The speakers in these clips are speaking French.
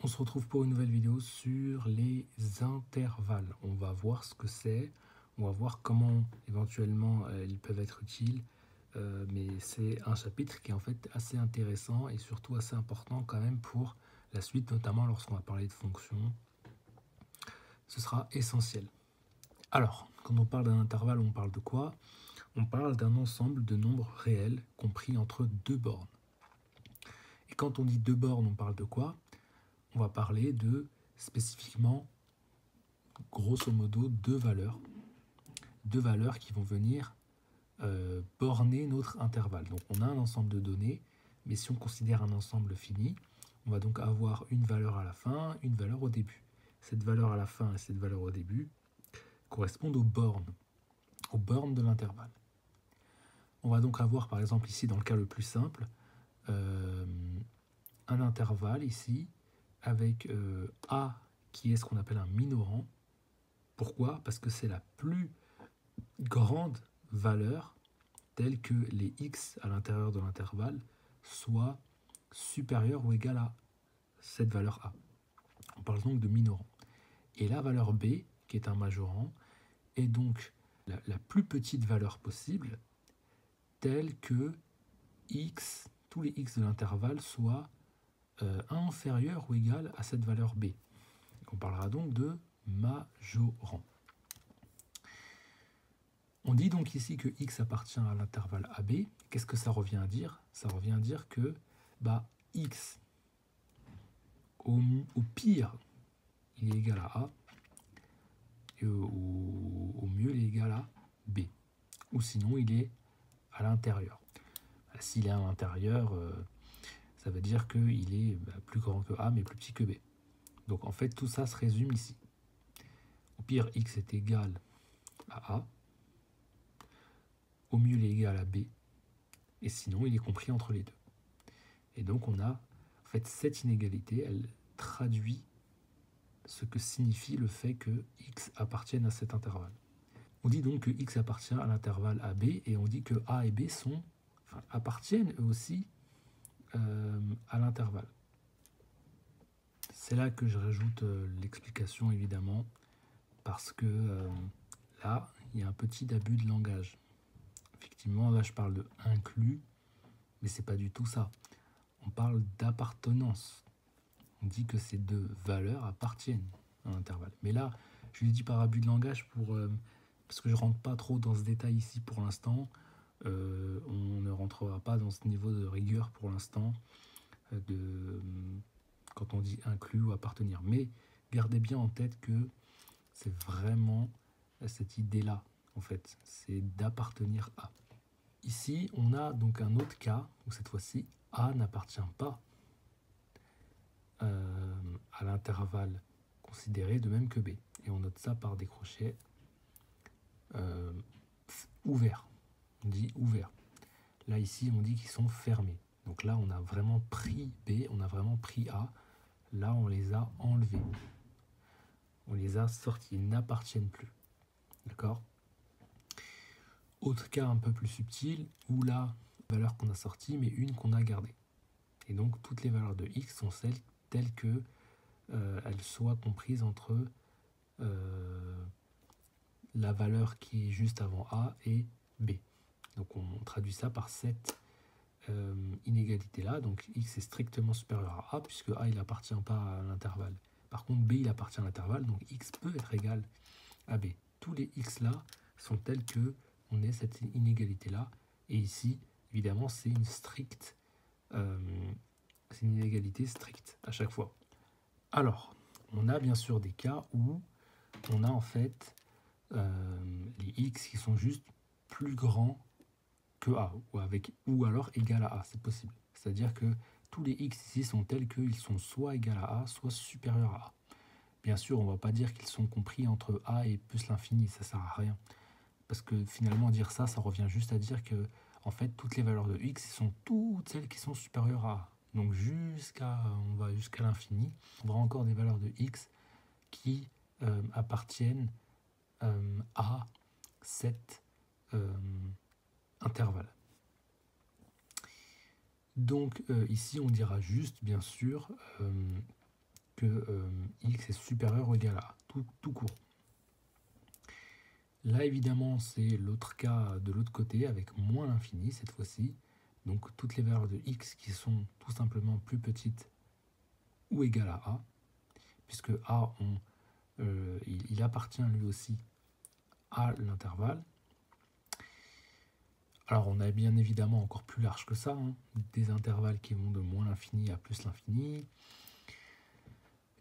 On se retrouve pour une nouvelle vidéo sur les intervalles. On va voir ce que c'est, on va voir comment éventuellement ils peuvent être utiles, mais c'est un chapitre qui est en fait assez intéressant et surtout assez important quand même pour la suite, notamment lorsqu'on va parler de fonctions. Ce sera essentiel. Alors, quand on parle d'un intervalle, on parle de quoi? On parle d'un ensemble de nombres réels compris entre deux bornes. Et quand on dit deux bornes, on parle de quoi? On va parler de spécifiquement, grosso modo, deux valeurs qui vont venir borner notre intervalle. Donc on a un ensemble de données, mais si on considère un ensemble fini, on va donc avoir une valeur à la fin, une valeur au début. Cette valeur à la fin et cette valeur au début correspondent aux bornes de l'intervalle. On va donc avoir par exemple ici, dans le cas le plus simple, un intervalle ici avec A qui est ce qu'on appelle un minorant. Pourquoi? Parce que c'est la plus grande valeur telle que les x à l'intérieur de l'intervalle soient supérieurs ou égales à cette valeur A. On parle donc de minorant. Et la valeur B, qui est un majorant, est donc la plus petite valeur possible, telle que x, tous les x de l'intervalle soient inférieurs ou égal à cette valeur B. On parlera donc de majorant. On dit donc ici que x appartient à l'intervalle AB. Qu'est-ce que ça revient à dire? Ça revient à dire que x, au pire, il est égal à A, et au mieux, il est égal à B. Ou sinon, il est à l'intérieur. S'il est à l'intérieur, ça veut dire qu'il est plus grand que A, mais plus petit que B. Donc en fait, tout ça se résume ici. Au pire, x est égal à A. Au mieux, il est égal à B. Et sinon, il est compris entre les deux. Et donc, on a en fait cette inégalité, elle traduit ce que signifie le fait que x appartienne à cet intervalle. On dit donc que x appartient à l'intervalle AB et on dit que A et B appartiennent eux aussi à l'intervalle. C'est là que je rajoute l'explication évidemment parce que là, il y a un petit abus de langage. Effectivement, là je parle de inclus, mais c'est pas du tout ça. On parle d'appartenance. On dit que ces deux valeurs appartiennent à l'intervalle. Mais là, je le dis par abus de langage parce que je ne rentre pas trop dans ce détail ici pour l'instant. On ne rentrera pas dans ce niveau de rigueur pour l'instant quand on dit inclus ou appartenir. Mais gardez bien en tête que c'est vraiment cette idée-là, en fait. C'est d'appartenir à. Ici, on a donc un autre cas où cette fois-ci, A n'appartient pas à l'intervalle considéré de même que B. Et on note ça par des crochets ouverts. On dit ouverts. Là, ici, on dit qu'ils sont fermés. Donc là, on a vraiment pris B, on a vraiment pris A. Là, on les a enlevés. On les a sortis. Ils n'appartiennent plus. D'accord? Autre cas un peu plus subtil, où là, valeur qu'on a sortie, mais une qu'on a gardée. Et donc, toutes les valeurs de x sont celles telles que elles soient comprises entre la valeur qui est juste avant A et B. Donc on traduit ça par cette inégalité-là. Donc x est strictement supérieur à A, puisque A il appartient pas à l'intervalle. Par contre B il appartient à l'intervalle, donc x peut être égal à B. Tous les x là sont tels que on ait cette inégalité-là. Et ici, évidemment, c'est une stricte... c'est une inégalité stricte à chaque fois. Alors, on a bien sûr des cas où on a en fait les x qui sont juste plus grands que A, ou alors égal à A, c'est possible. C'est-à-dire que tous les x ici sont tels qu'ils sont soit égal à A, soit supérieurs à A. Bien sûr, on ne va pas dire qu'ils sont compris entre A et plus l'infini, ça ne sert à rien. Parce que finalement, dire ça, ça revient juste à dire que en fait, toutes les valeurs de x sont toutes celles qui sont supérieures à A. Donc on va jusqu'à l'infini. On aura encore des valeurs de x qui appartiennent à cet intervalle. Donc ici, on dira juste, bien sûr, que x est supérieur ou égal à a, tout court. Là, évidemment, c'est l'autre cas de l'autre côté, avec moins l'infini cette fois-ci. Donc, toutes les valeurs de x qui sont tout simplement plus petites ou égales à a, puisque a, il appartient lui aussi à l'intervalle. Alors, on a bien évidemment encore plus large que ça, hein, des intervalles qui vont de moins l'infini à plus l'infini.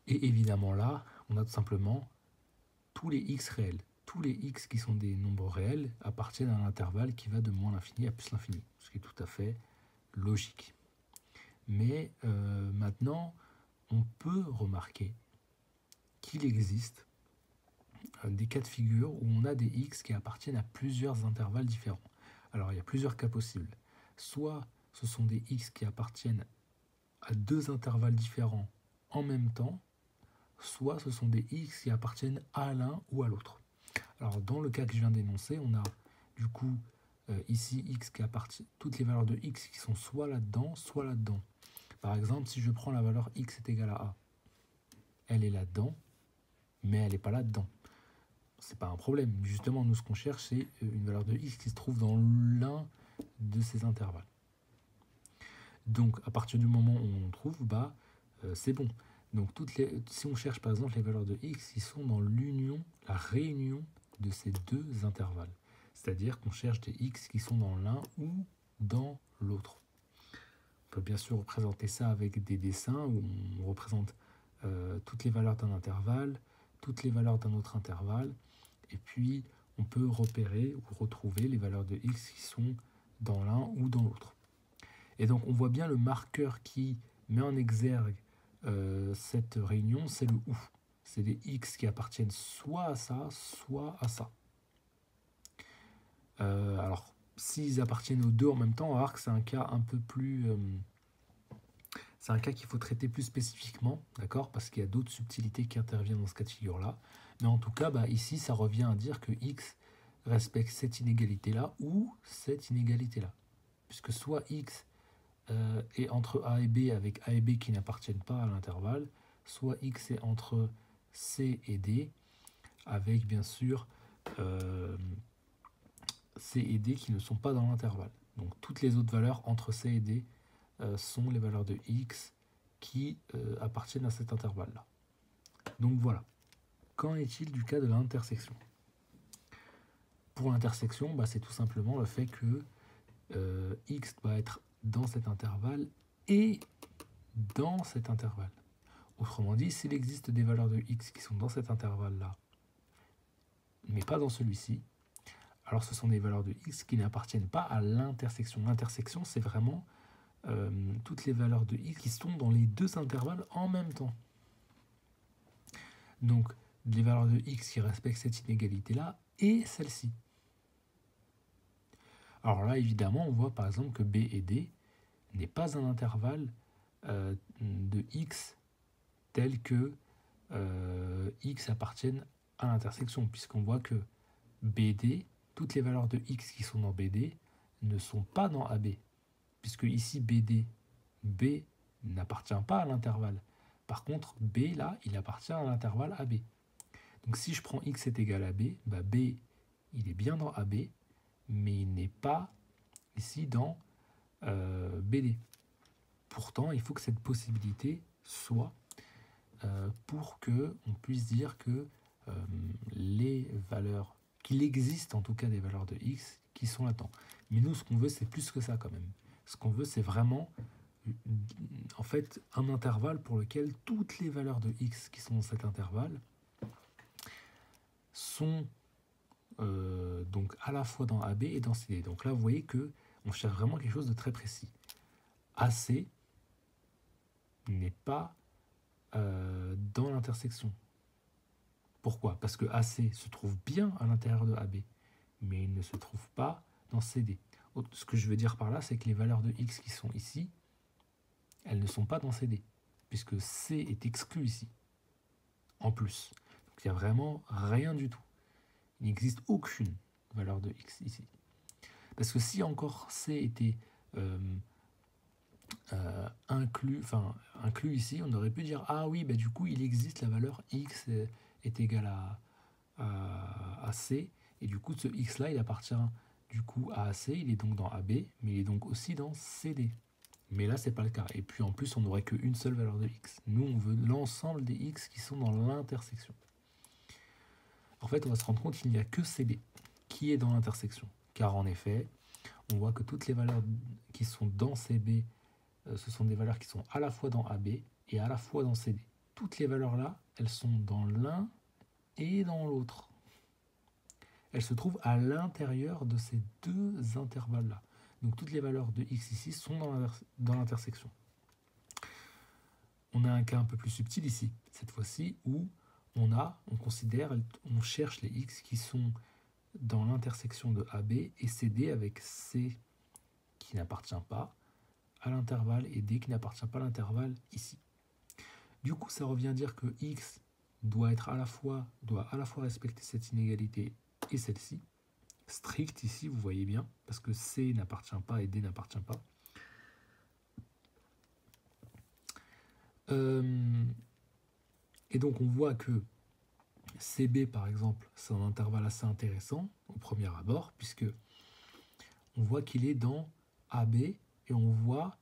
Et évidemment là, on a tout simplement tous les x réels. Tous les x qui sont des nombres réels appartiennent à un intervalle qui va de moins l'infini à plus l'infini, ce qui est tout à fait logique. Mais maintenant, on peut remarquer qu'il existe des cas de figure où on a des x qui appartiennent à plusieurs intervalles différents. Alors, il y a plusieurs cas possibles. Soit ce sont des x qui appartiennent à deux intervalles différents en même temps, soit ce sont des x qui appartiennent à l'un ou à l'autre. Alors, dans le cas que je viens d'énoncer, on a du coup ici x qui appartient, toutes les valeurs de x qui sont soit là-dedans, soit là-dedans. Par exemple, si je prends la valeur x est égale à a, elle est là-dedans, mais elle n'est pas là-dedans. C'est pas un problème. Justement, nous, ce qu'on cherche, c'est une valeur de x qui se trouve dans l'un de ces intervalles. Donc, à partir du moment où on trouve, bah, c'est bon. Donc, si on cherche par exemple les valeurs de x qui sont dans l'union, la réunion de ces deux intervalles, c'est-à-dire qu'on cherche des x qui sont dans l'un ou dans l'autre. On peut bien sûr représenter ça avec des dessins où on représente toutes les valeurs d'un intervalle, toutes les valeurs d'un autre intervalle, et puis on peut repérer ou retrouver les valeurs de x qui sont dans l'un ou dans l'autre. Et donc on voit bien le marqueur qui met en exergue cette réunion, c'est le ou. C'est des x qui appartiennent soit à ça, soit à ça. Alors, s'ils appartiennent aux deux en même temps, on va voir que c'est un cas un peu plus... c'est un cas qu'il faut traiter plus spécifiquement, d'accord, parce qu'il y a d'autres subtilités qui interviennent dans ce cas de figure-là. Mais en tout cas, bah, ici, ça revient à dire que x respecte cette inégalité-là ou cette inégalité-là. Puisque soit x est entre a et b avec a et b qui n'appartiennent pas à l'intervalle, soit x est entre c et d avec bien sûr c et d qui ne sont pas dans l'intervalle. Donc toutes les autres valeurs entre c et d sont les valeurs de x qui appartiennent à cet intervalle-là. Donc voilà. Qu'en est-il du cas de l'intersection? Pour l'intersection, bah, c'est tout simplement le fait que x doit être dans cet intervalle et dans cet intervalle. Autrement dit, s'il existe des valeurs de x qui sont dans cet intervalle-là, mais pas dans celui-ci, alors ce sont des valeurs de x qui n'appartiennent pas à l'intersection. L'intersection, c'est vraiment toutes les valeurs de x qui sont dans les deux intervalles en même temps. Donc, les valeurs de x qui respectent cette inégalité-là et celle-ci. Alors là, évidemment, on voit par exemple que b et d n'est pas un intervalle de x tel que x appartiennent à l'intersection, puisqu'on voit que BD, toutes les valeurs de x qui sont dans BD ne sont pas dans AB, puisque ici BD, B n'appartient pas à l'intervalle. Par contre, B, là, il appartient à l'intervalle AB. Donc si je prends x est égal à B, bah B, il est bien dans AB, mais il n'est pas ici dans BD. Pourtant, il faut que cette possibilité soit pour qu'on puisse dire que les valeurs, qu'il existe en tout cas des valeurs de x qui sont là-dedans. Mais nous, ce qu'on veut, c'est plus que ça quand même. Ce qu'on veut, c'est vraiment en fait un intervalle pour lequel toutes les valeurs de x qui sont dans cet intervalle sont donc à la fois dans AB et dans CD. Donc là, vous voyez que on cherche vraiment quelque chose de très précis. AC n'est pas dans l'intersection. Pourquoi? Parce que AC se trouve bien à l'intérieur de AB, mais il ne se trouve pas dans CD. Ce que je veux dire par là, c'est que les valeurs de x qui sont ici, elles ne sont pas dans CD, puisque C est exclu ici, en plus. Donc il n'y a vraiment rien du tout. Il n'existe aucune valeur de x ici. Parce que si encore C était inclus ici, on aurait pu dire ah oui, bah, du coup il existe la valeur x est égale à c, et du coup ce x là il appartient du coup à AC, il est donc dans AB, mais il est donc aussi dans CD. Mais là c'est pas le cas, et puis en plus on n'aurait qu'une seule valeur de x. Nous on veut l'ensemble des x qui sont dans l'intersection. En fait on va se rendre compte qu'il n'y a que CD qui est dans l'intersection, car en effet on voit que toutes les valeurs qui sont dans CB, ce sont des valeurs qui sont à la fois dans AB et à la fois dans CD. Toutes les valeurs là, elles sont dans l'un et dans l'autre. Elles se trouvent à l'intérieur de ces deux intervalles-là. Donc toutes les valeurs de x ici sont dans l'intersection. On a un cas un peu plus subtil ici, cette fois-ci, où on cherche les x qui sont dans l'intersection de AB et CD avec C qui n'appartient pas à l'intervalle et D qui n'appartient pas à l'intervalle ici. Du coup, ça revient à dire que x doit à la fois respecter cette inégalité et celle-ci, strict ici, vous voyez bien, parce que C n'appartient pas et D n'appartient pas. Et donc on voit que CB par exemple, c'est un intervalle assez intéressant au premier abord, puisque on voit qu'il est dans AB et on voit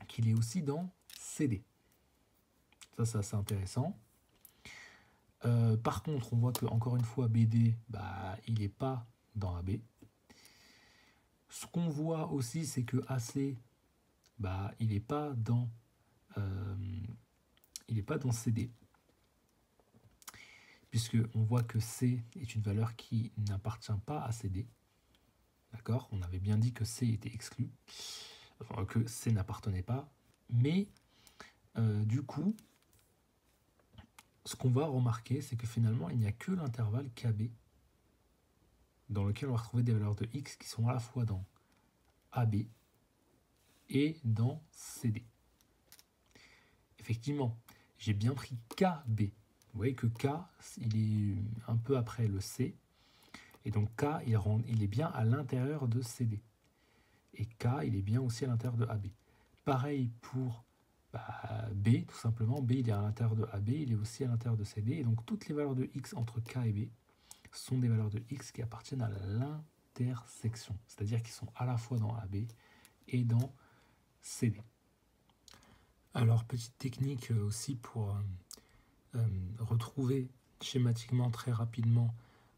qu'il est aussi dans CD. Ça c'est assez intéressant. Par contre, on voit que encore une fois BD, il n'est pas dans AB. Ce qu'on voit aussi, c'est que AC, il n'est pas dans CD, puisque on voit que C est une valeur qui n'appartient pas à CD. D'accord ? On avait bien dit que C était exclu, enfin que C n'appartenait pas, mais du coup, ce qu'on va remarquer, c'est que finalement, il n'y a que l'intervalle KB dans lequel on va retrouver des valeurs de x qui sont à la fois dans AB et dans CD. Effectivement, j'ai bien pris KB. Vous voyez que K, il est un peu après le C, et donc K, il est bien à l'intérieur de CD. Et K, il est bien aussi à l'intérieur de AB. Pareil pour B, tout simplement. B, il est à l'intérieur de AB, il est aussi à l'intérieur de CD. Et donc, toutes les valeurs de x entre K et B sont des valeurs de x qui appartiennent à l'intersection. C'est-à-dire qu'ils sont à la fois dans AB et dans CD. Alors, petite technique aussi pour retrouver schématiquement très rapidement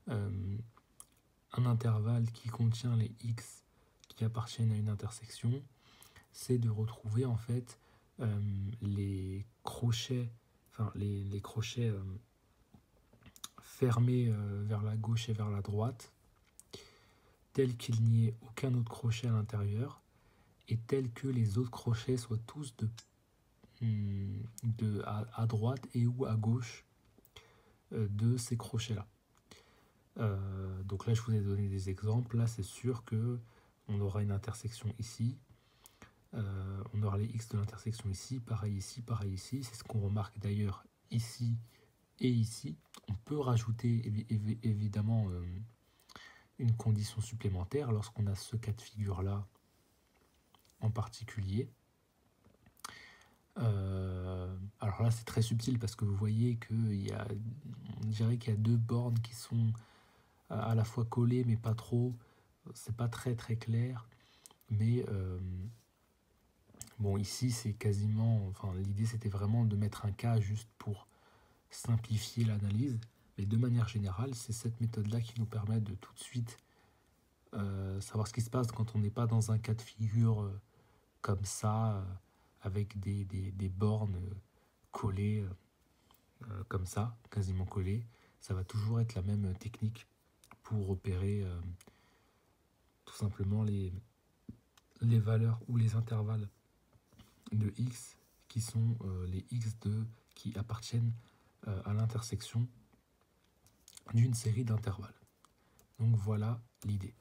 un intervalle qui contient les x qui appartiennent à une intersection, c'est de retrouver en fait les crochets, les crochets fermés vers la gauche et vers la droite, tel qu'il n'y ait aucun autre crochet à l'intérieur, et tel que les autres crochets soient tous à droite et ou à gauche de ces crochets-là. Donc là, je vous ai donné des exemples. Là, c'est sûr que on aura une intersection ici. On aura les x de l'intersection ici, pareil ici, pareil ici. C'est ce qu'on remarque d'ailleurs ici et ici. On peut rajouter évidemment une condition supplémentaire lorsqu'on a ce cas de figure-là en particulier. Alors là, c'est très subtil parce que vous voyez on dirait qu'il y a deux bornes qui sont à la fois collées mais pas trop. C'est pas très très clair. Mais bon, ici, c'est quasiment... Enfin, l'idée, c'était vraiment de mettre un cas juste pour simplifier l'analyse. Mais de manière générale, c'est cette méthode-là qui nous permet de tout de suite savoir ce qui se passe quand on n'est pas dans un cas de figure comme ça, avec des bornes collées comme ça, quasiment collées. Ça va toujours être la même technique pour repérer tout simplement les valeurs ou les intervalles de x qui sont les x qui appartiennent à l'intersection d'une série d'intervalles. Donc voilà l'idée.